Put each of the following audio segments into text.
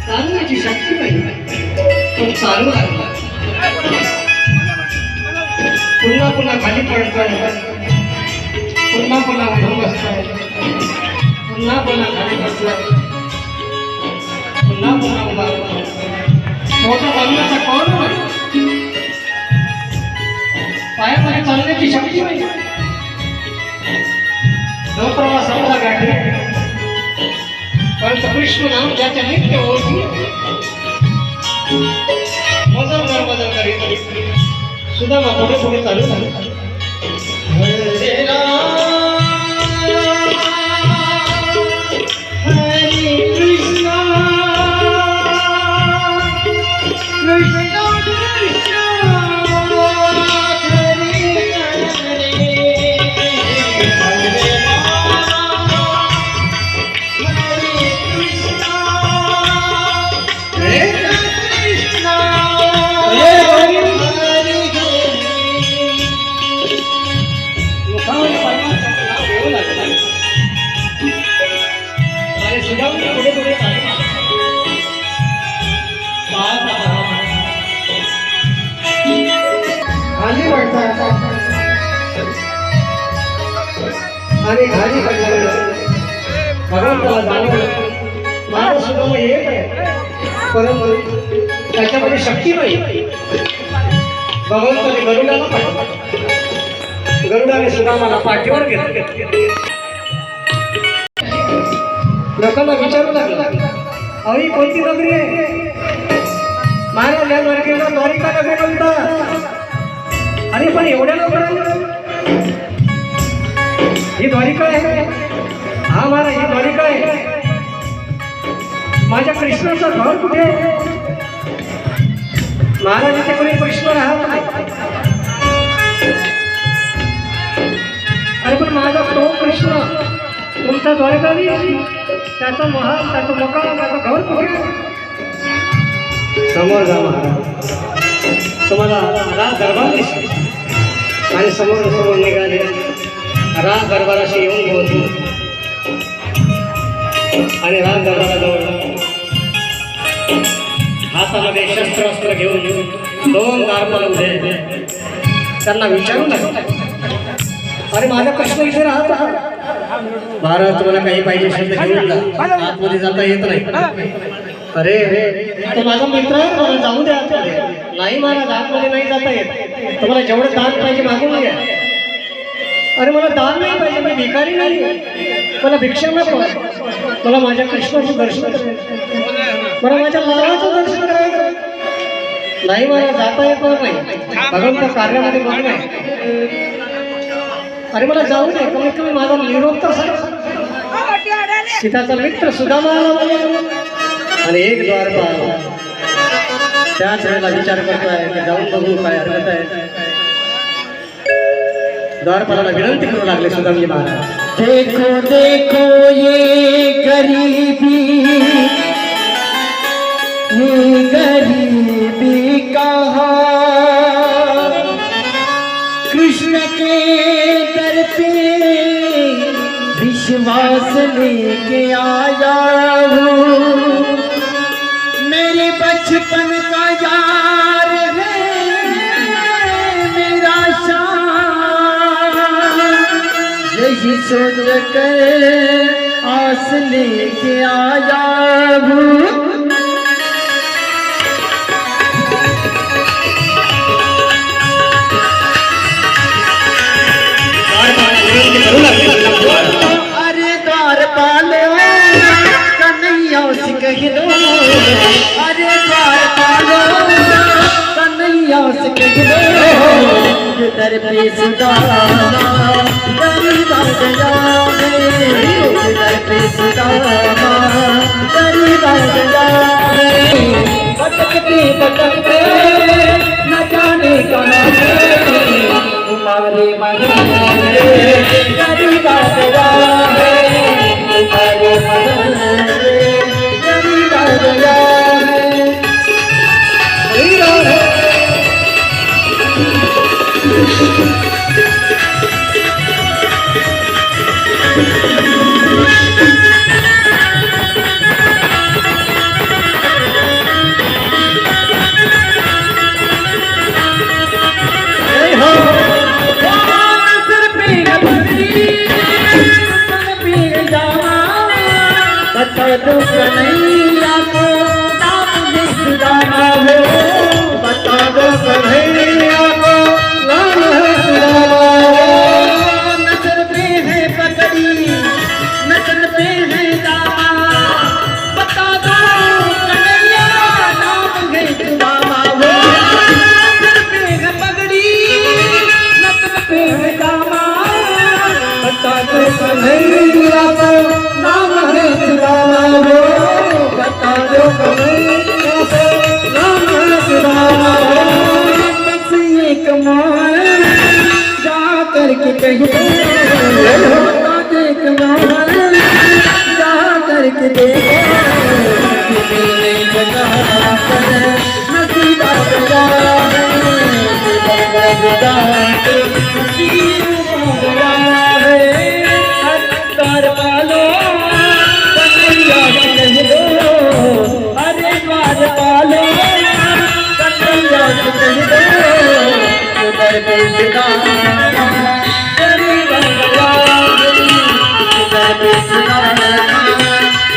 चालण्याची शक्ती नाही तो चालू लागला पुन्हा पुन्हा खाली पडतोय पुन्हा पुन्हा उठून बसतोय पुन्हा पुन्हा खाली बसलाय पुन्हा पुन्हा उभा मोठा चालण्याचा कोण नाही पायामध्ये चालण्याची शक्ती नाही जो प्रवास आपला गाठी परंतु कृष्ण नाम ज्याच्या नित्य ओळखी मजल करीत सुदामा पुढे पुढे चालू झाले आणि घाली पडल्यावर भगवंताला जाणवलं माझा सुद्धा एक आहे परंतु त्याच्यामध्ये शक्ती नाही भगवंताने गरुडाला पाठवलं गरुडाने सुद्धा मला पाठीवर घेतलं लोकांना विचारू लागला अवी कोणती नगरी आहे महाराज या नगरीला द्वारिका नगरी म्हणतात आणि पण एवढ्या लोकांना ही द्वारिका आहे हा महाराज ही द्वारिका आहे माझ्या कृष्णाचं घर कुठे महाराजाच्या कोणी कृष्ण राहत नाही अरे पण माझा तो कृष्ण तुमचा द्वारिका त्याचा महाल त्याचं मकान त्याचं घर कुठे समोर जा महाराज तुम्हाला राज दरबार दिसतो आणि समोर समोर निघाले राज दरबाराशी येऊन पोहोचलो आणि राज दरबाराजवळ हातामध्ये शस्त्र घेऊन दोन दारपाल उभे त्यांना विचारू लागला अरे माझा कृष्ण इथे राहत महाराज तुम्हाला काही पाहिजे शब्द घेऊन जा आतमध्ये जाता येत नाही अरे तो माझा मित्र आहे मला जाऊ द्या नाही महाराज आतमध्ये नाही जाता येत तुम्हाला जेवढं दान पाहिजे मागून घ्या अरे मला दान नाही पाहिजे मी भिकारी नाही मला भिक्षा नको मला माझ्या कृष्णाचं दर्शन करायचं मला माझ्या लालाचं दर्शन करायचं नाही मला जाता येणार नाही भगवंत कार्यामध्ये बघ नाही अरे मला जाऊ दे कमीत कमी माझा निरोप तर सीताचा मित्र सुदामा आणि एक द्वारपाल त्याच वेळेला विचार करतोय की जाऊन बघू काय हरकत आहे द्वारपालाला विनंती करू लागले सुदामजी महाराज देखो देखो ये गरीबी कहाँ कृष्ण के दर पे विश्वास लेके आया हूँ मेरे बचपन का यार है मेरा यही सोच कर आस लेके आया हूँ अरे द्वारपाल कन्हैया से कह दो अरे द्वारपाल कन्हैया से कह दो दर पे सुदामा गरीब आ गया दर पे सुदामा गरीब आ गया भटकते न जाने कहाँ से तुम्हारे मन गरीब आ गया तुम्हारे मन गरीब आ गया कह दो देख मोहन जा करके देखो मिलने जगह नसीबा सजा दरबार पालो कन्हैया कह दो अरे द्वार पालो कन्हैया कह दो उधर पे सदा तेरी बंगला उधर पे सदा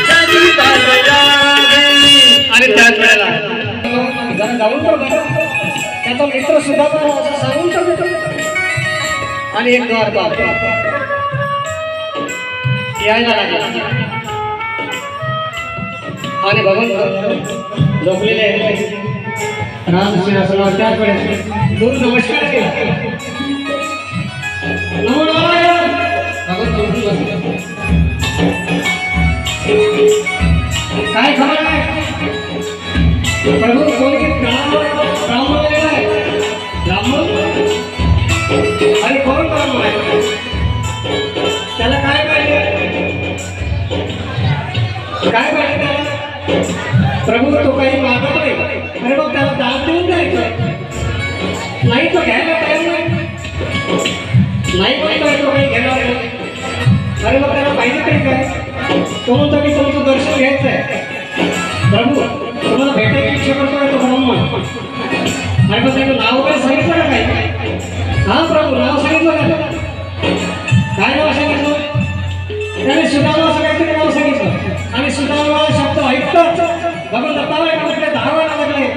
तेरी बंगला आणि त्याच वेळेला जरा जाऊन तर बघा त्याचा मित्र सुद्धा असं सांगून तर देतो आणि एक द्वार यायला लागला आणि भगवंत झोपलेले राम सिंहासनावर त्याच वेळेस दूर नमस्कार केला नमो नारायण भगवंत उठून बसले काय खबर आहे प्रभू कोणी ब्राह्मण आहे ब्राह्मण आणि कोण ब्राह्मण आहे त्याला काय पाहिजे काय पाहिजे त्याला प्रभू तो काही मागत नाही अरे मग त्याला दान देऊन द्यायचं नाही तो घ्यायला तयार नाही म्हणतोय तो काही घेणार नाही अरे मग त्याला पाहिजे तरी काय तो म्हणतो की तुमचं दर्शन घ्यायचं आहे प्रभू तुम्हाला भेटायची इच्छा करतोय तो ब्राह्मण आणि मग त्याचं नाव काय सांगितलं का काय हा प्रभू नाव सांगितलं का काय नाव सांगितलं त्याने सुदामा असं काहीतरी नाव सांगितलं आणि सुदामा शब्द ऐकतात भगवंत दत्ताला म्हटले 10 वेळा लागले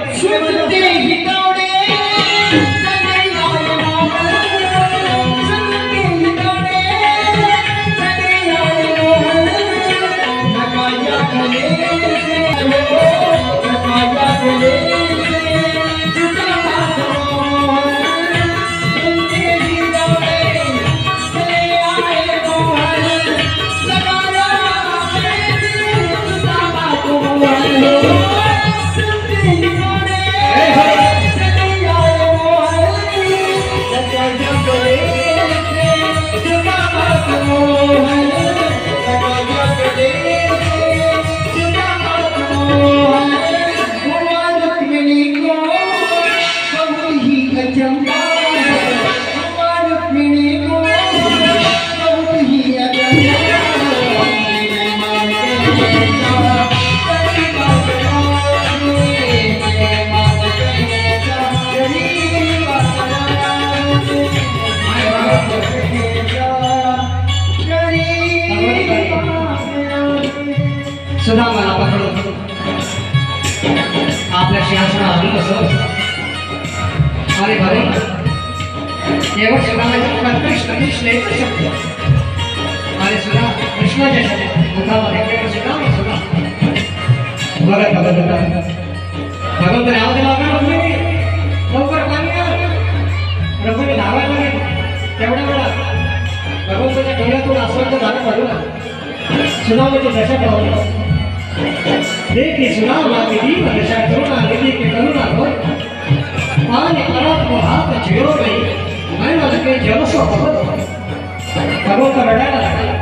सुदामाला पकडून आपल्या सिंहासनावर बसवलं आणि भरून केवळ सुदामाच्या मुखात कृष्ण कृष्ण एकच शब्द आणि सुद्धा कृष्णाच्या मुखामध्ये केवळ सुदाम सुद्धा बघत बघत भगवंताने आवाज लावला लवकर पाणी रघुने धावायला लागेल तेवढ्या वेळा भगवंताच्या डोळ्यातून आसवंत झालं पडलं सुदामाची दशा पावली देखी सुदामा विधी दशा करुणा निधी की करुणा हो पानी परात्म हात झिरो नाही नाही लगे जलसो भगवत भगवंत रडायला लागला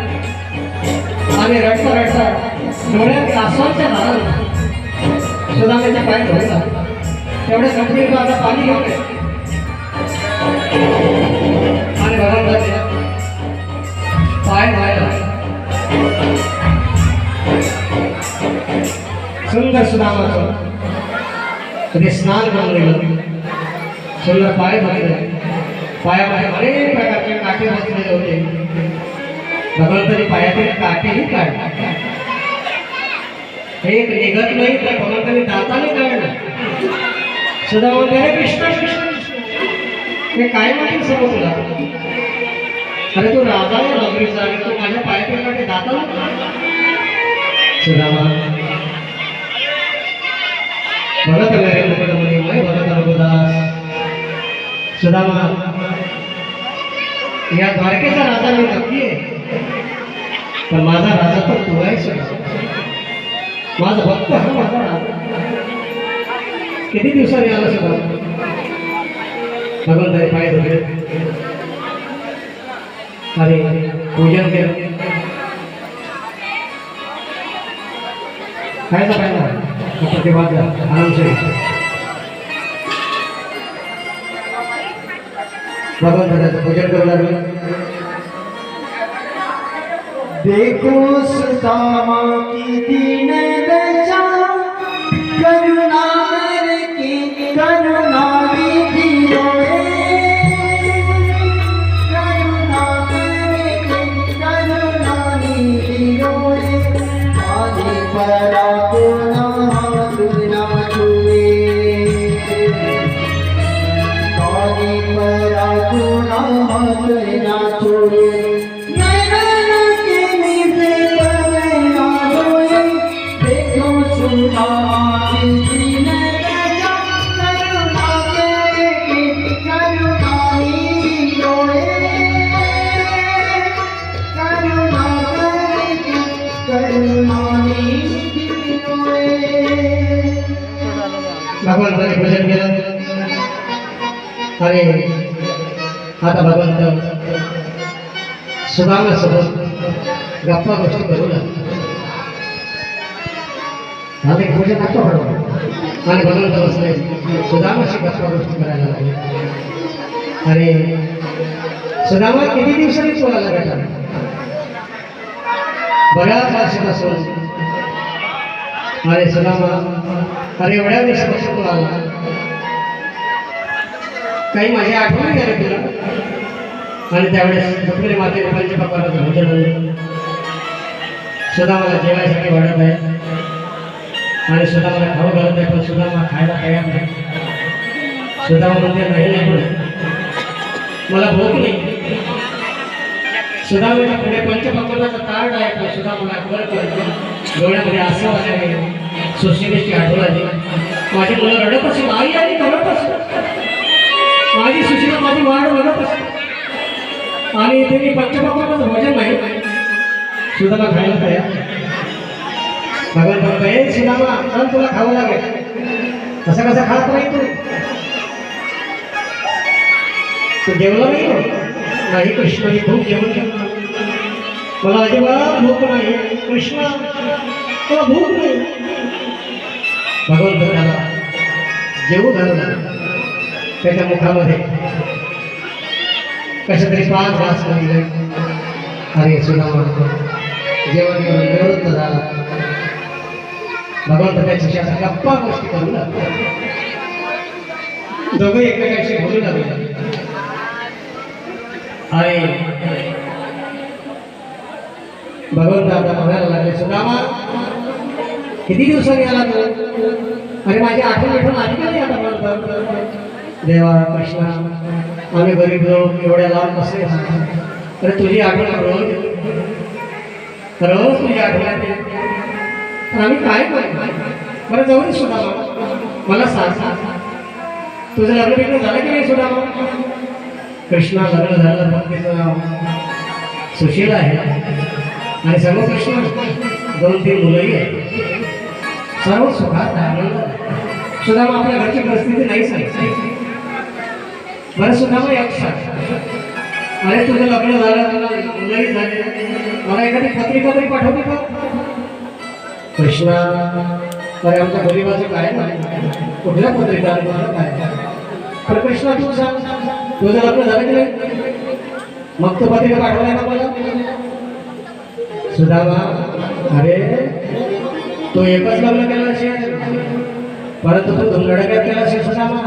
आणि रडता रडता डोळ्यात आसवांच्या धाराला सुदामाच्या पाय धरला तेवढ्या गंभीर आता पाणी घेऊन आणि भगवंताचे पाय धरायला सुंदर सुदामाचं कधी स्नान बनलेलं सुंदर पाय धरले पायामध्ये अनेक प्रकारचे काटे बसलेले होते भगवंतानी पायातील काटेही काढले एक निघत नाही तर भगवंतानी दाताने काढलं सुदामा म्हणते अरे कृष्ण कृष्ण हे काय माहिती सर्व तुला अरे तू राजा आहे नगरीचा आणि तू माझ्या पायातील काटे दाताने सुदामा भगत नरेंद्र मुनी मैं भगत रघुदास सुदामा या द्वारकेचा राजा मी नक्की आहे पण माझा राजा तर तू आहे माझा भक्त हा माझा राजा किती दिवसांनी आला सुद्धा भगवंताने पाय धरले अरे पूजन केलं खायचा पाहिजे प्रतिवाद आरामशीर भगवंताचं पूजन करू लागलं देखो सुदामा की दीन दशा करुणा की करुणा विधि रोए करुणा की करुणा विधि रोए आदि परा को नाम दुना छुए आदि परा को नाम दुना छुए भगवंताने पूजन केलं अरे आता भगवंत सुदामासोबत गप्पा गोष्टी करू लागले आम्ही पूजन नको पडू आणि भगवंत बसले सुदामाशी गप्पा गोष्टी करायला लागले अरे सुदामा किती दिवसांनी बोलायला भेटा बऱ्याच वर्षापासून अरे सुदामा अरे एवढ्या दिवसापासून तू आला काही माझी आठवण गेली तुला आणि त्यावेळेस दुसरे माते पंचपक्वान्नाचं भोजन सुद्धा मला जेवायसाठी वाढत आहे आणि सुद्धा मला खाऊ घालत आहे पण सुद्धा मला खायला तयार नाही सुद्धा म्हणते नाही पण मला भूक नाही सुद्धा म्हणजे पुढे पंचपक्वान्नाचं ताट आहे पण सुद्धा मला कळत डोळ्यामध्ये आसू आले सुशिलेची आठवण आली माझी मुलं रडत असेल आई आणि करत असेल माझी सुशिला माझी वाढ बघत असेल आणि इथे मी पंचपक्वान्नाचं भोजन नाही सुद्धा खायला तयार भगवान म्हणतो हे सुदामा चल तुला खावं लागेल असं कसं खात नाही तू जेवला नाही कृष्ण ही भूक जेवण जेवण मला अजिबात भूक नाही कृष्ण तुला भूक नाही भगवंत त्याला जेवू घालून त्याच्या मुखामध्ये कशा तरी 5 घास दिले अरे सुदामा जेवण करून निवृत्त झाला भगवंत त्याच्याशी आता गप्पा गोष्टी करू लागले दोघे एकमेकांशी बोलू लागले अरे भगवंत आता म्हणायला लागले सुदामा किती दिवसांनी आला तू अरे माझी आठवण आली का नाही आता म्हणतात देवा कृष्णा आम्ही गरीब लोक एवढ्या लांब कसे अरे तुझी आठवण रोज तुझी आठवण पण आम्ही काय करू बरं जाऊ दे सुदामा मला सांग तुझं लग्न बिग्न झालं की नाही सुदामा कृष्णा लग्न झालं पण तिचं नाव सुशीला आहे आणि सर्व कृष्ण 2-3 मुलंही आहेत सर्व सुखात आनंद सुदामा आपल्या घरची परिस्थिती नाही सांगितली बरं सुदामा एक सांग अरे तुझं लग्न झालं तुला मुलंही झाले मला एखादी पत्रिका तरी पाठवते का कृष्णा अरे आमच्या गरीबाचं काय नाही कुठल्या पत्रिका काय पण कृष्णा तू सांग तुझं लग्न झालं की नाही मग तो पत्रिका पाठवलाय का मला सुदामा अरे तो एकच लग्न केलं असेल परंतु तो धुंदडक्यात केला असेल सुदामा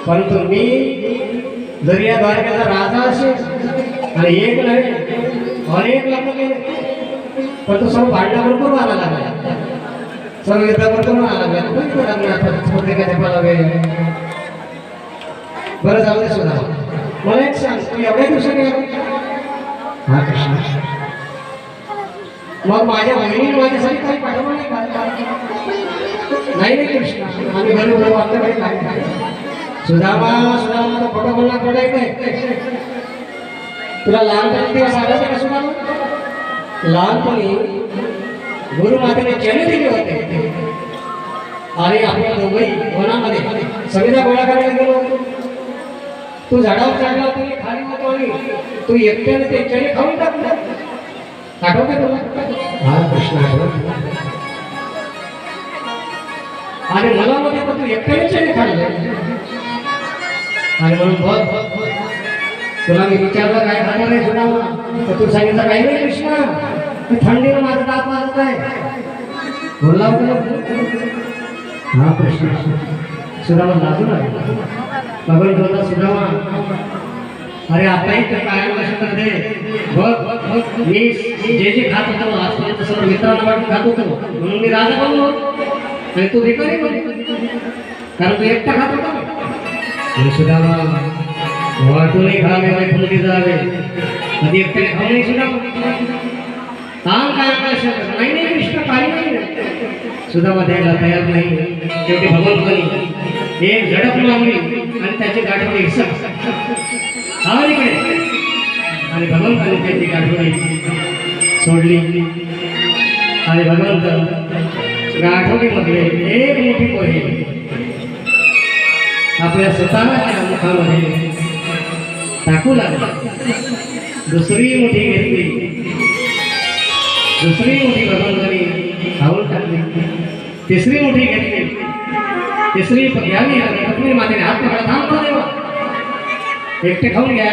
परंतु मी जरी या द्वारकेचा राजा असेल आणि एक नाही अनेक लग्न केले पण तो सर्व भांडणावर करून आला लागला सर्व युद्धावर करून आला लागला पत्रिका मला वेळ बरं जाऊ दे सुद्धा मला एक सांग तू एवढ्या दिवसांनी हा कृष्ण मग माझ्या बहिणीने माझ्यासाठी काही पाठवलं नाही नाही कृष्ण आम्ही गरीब लोक आपल्याकडे काय सुदामा सुदामा तो खोटं बोलणार पडायचं नाही तुला लहानपणी दिवस आढळते का सुदामा लहानपणी गुरुमातेने जन्म दिले होते आणि आपल्या दोघंही वनामध्ये सविधा गोळा करायला गेलो तू झाडावर चढला होता आणि खाली होतो आणि तू एकट्याने ते चणे खाऊन टाकलं. आठवतं तुला? हा कृष्ण आठवत. आणि मला मध्ये तर तू एकट्याने चणे खाल्ले. आणि म्हणून बघ तुला मी विचारलं काय खाणार आहे सुद्धा, तर तू सांगितलं काही नाही कृष्णा, मी थंडीनं माझं दात वाजत आहे. बोलला होता हा कृष्ण. सुदामा लाजून आहे. भगवान बोलला सुदामा अरे आताही तर काय लक्ष दे. बघ मी जे जे खात होतो आजपर्यंत सर्व मित्रांना वाटून खात होतो म्हणून मी राजा बनलो आणि तू भिकारी बनलो कारण तू एकटा खात होता. सुदामा वाटूनही खावे वैकुंठी जावे कधी एकट्याने खाऊ नाही सुदामा. काम काय नाही नाही कृष्ण काही नाही. सुदामा द्यायला तयार नाही. शेवटी भगवंतांनी एक झडप लावली आणि त्याची गाठोडी हा इकडे आणि भगवंतांनी त्याची गाठोडी सोडली आणि भगवंत गाठोडीमधले एक मोठी पोहे आपल्या स्वतःच्या मुखामध्ये टाकू लागला. दुसरी मुठी घेतली. दुसरी मुठी भगवंतांनी खाऊन टाकली. तिसरी मुठी घेतली. तिसरी घ्यावी पत्नी मातेने हात पकडा थांबतो देवा एकटे खाऊन घ्या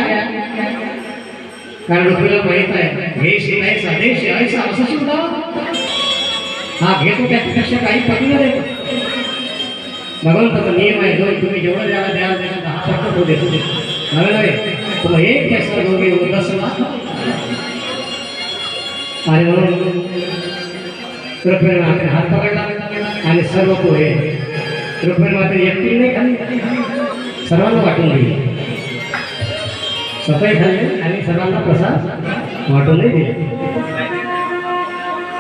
कारण रुक्मिणीला माहित आहे हे शिकायचा देश यायचा असं सुद्धा हा घेतो त्यापेक्षा काही पतीला देतो. भगवंताचा नियम आहे जो तुम्ही जेवढं द्यायला द्यायला द्यायला 10 पट तो देतो नव्हे नव्हे तुम्ही एक केसर दोघे उदासला आणि म्हणून रुक्मिणी मातेने हात पकडला आणि सर्व पोहे रुक्मिणी मातेने एकटी नाही खाल्ली सर्वांना वाटून दिली. सफाई खाल्ली आणि सर्वांना प्रसाद वाटूनही दिले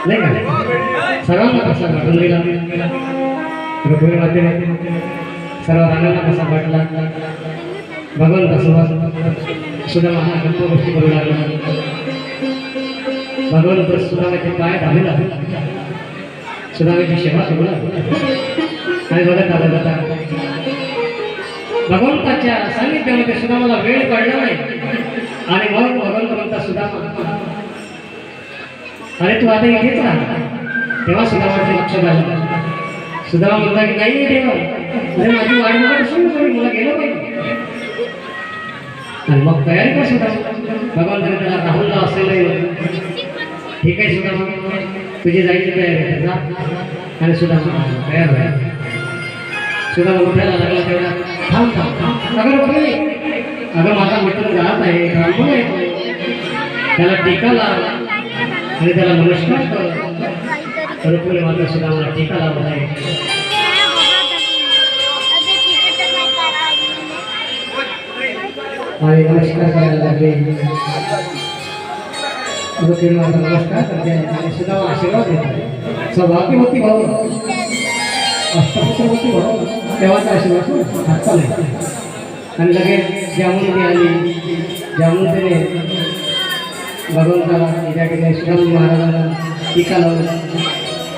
नाही का. सर्वांना प्रसाद वाटून दिला. रुक्मिणी मातेने सर्व राणांना प्रसाद वाटला. भगवंत सुदामा हा गप्प गोष्टी करू लागला. भगवंत सुदामाचे पाय धावे लागले. सुदामाची सेवा करू लागला आणि बघत आला जाता भगवंताच्या सानिध्यामध्ये सुदामाला वेळ पडला नाही आणि मग भगवंत म्हणता सुदामा अरे तू आता इथेच राहा. तेव्हा सुदामाचे लक्ष झालं. सुदामा म्हणता की नाही देवा अरे माझी वाट बघत असेल मला गेलं पाहिजे आणि मग तयारी कर सुदामा. भगवंताने त्याला राहुलला असेल ठीक आहे सुदामा तुझी जायची तयारी आहे जा आणि सुदामा तयार व्हायला. सुदामा उठायला लागला तेवढा थांब थांब थांब अगं रुक्मिणी अगं माझा मित्र जात आहे ब्राह्मण आहे त्याला टीका लाव आणि त्याला नमस्कार कर. रुक्मिणी माता सुदामाला टीका लावत आहे. आणि नमस्कार करायला लागले. रुक्मिणी माता नमस्कार करते आणि सुदामा आशीर्वाद देतात. सौभाग्यवती भाऊ अष्टपुत्रवती भाऊ तेव्हाचा आशीर्वाद हातचा नाही. आणि लगेच जामुनती आली. जामुनतीने भगवंताला त्या ठिकाणी सुदामा महाराजांना टीका लावून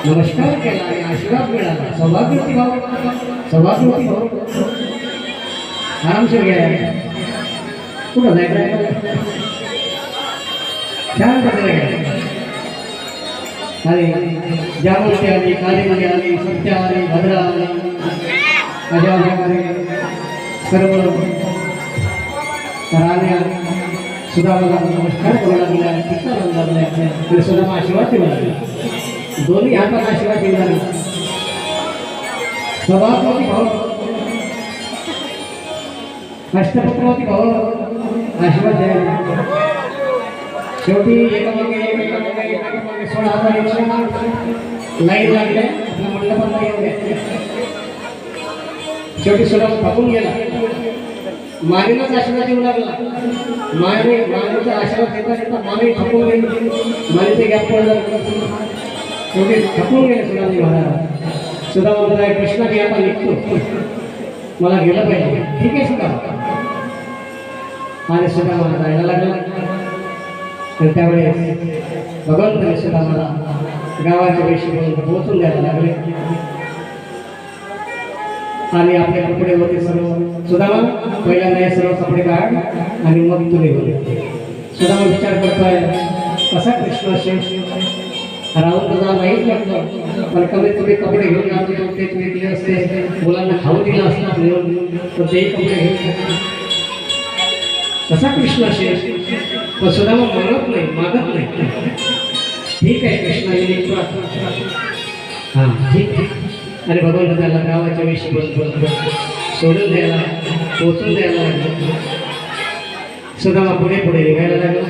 नमस्कार केला आणि आशीर्वाद मिळाला. सौभाग्यवती भाऊ सौभाग्यवती भाऊ आरामशीर घ्या कुठं जायचं छान पद्धतीने घ्या. आणि जामुनती आली कालीमध्ये आली सत्या आली भद्रा आली अजामध्ये सर्व राण्या सुदामाला नमस्कार करू लागल्या टीका लावू लागल्या तरी सुदामा आशीर्वाद देऊ लागला. दोन्ही हातात आशीर्वाद देऊ लागले. सभापती भाऊ अष्टपुत्रवती भाऊ आशीर्वाद द्यायला. शेवटी एकामागे 16,100 लाईन लागल्या. मंडपात येऊ द्या. शेवटी सुदामा थांबून गेला. मानेलाच आशीर्वाद देऊ लागला. मानेचा आशीर्वाद देता देता माने थकून गेली. मानेचे गॅप पडला. शेवटी थकून गेले सुदामाजी महाराज. सुदामा म्हणतात कृष्णा मी आता निघतो मला गेलं पाहिजे. ठीक आहे सुदामा. आणि सुदामा जायला लागला. तर त्यावेळेस भगवंताने सुदामाला गावाच्या वेशी पोहोचून द्यायला लागले. आणि आपले कपडे होते सर्व. सुदामा पहिल्यांदा हे सर्व कपडे काढ आणि मग तुम्ही बोल. सुदामा विचार करतोय कसा कृष्ण असेल. राहून तुझा नाहीच म्हटलं पण कमीत कमी कपडे घेऊन जातो तो ते विकले असते, मुलांना खाऊ दिलं असतात म्हणून तर तेही कपडे घेऊन कसा कृष्ण असेल. पण सुदामा म्हणत नाही, मागत नाही. ठीक आहे कृष्णा निघतो हां ठीक ठीक. आणि भगवान त्याला गावाच्या विषयी बोलतो सोडून द्यायला पोचून द्यायला लागलं. सुदामा पुढे पुढे निघायला लागला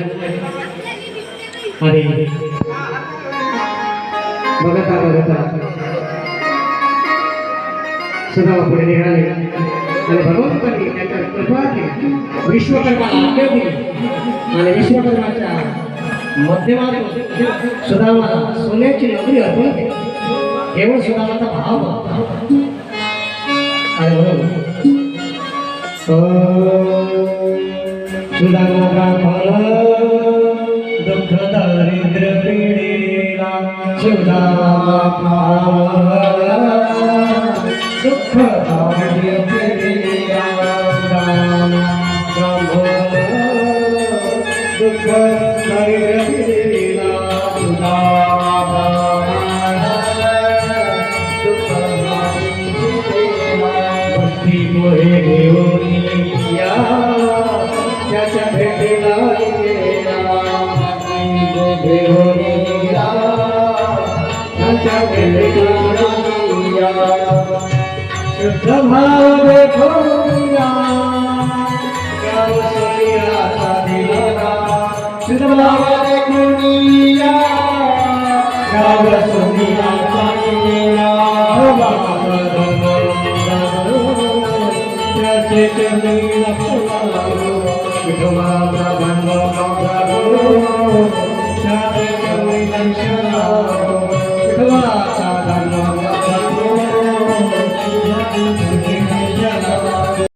आणि बघता सुदामा पुढे निघाले आणि भगवंतांनी त्याच्या कृपा केली. विश्वकर्माला आज्ञा दिली आणि विश्वकर्माच्या माध्यमातून सुदामाला सोन्याची नगरी अर्पण केली. केवळ सुदामाचा भाव आणि म्हणून सुदामा ब्राह्मण दुःख दारिद्र्य पीडिला. सुदामा ब्राह्मण दुःख दारिद्र्य पीडिला. सुदामा ब्राह्मण दुःख दारिद्र्य पीडिला. सुदामा ब्राह्मण दुःख दारिद्र्य पीडिला. गोष्टी मोहे घेऊन या त्याच्या भेटीला गेला. घेऊन या त्याच्या भेटीला गेला. शुद्ध भाव देखोया गाव सोनियाचा दिला. शुद्ध भाव देखोया गाव सोनियाचा दिला. त्याचे चरणी लक्ष विठोबाचा भांडव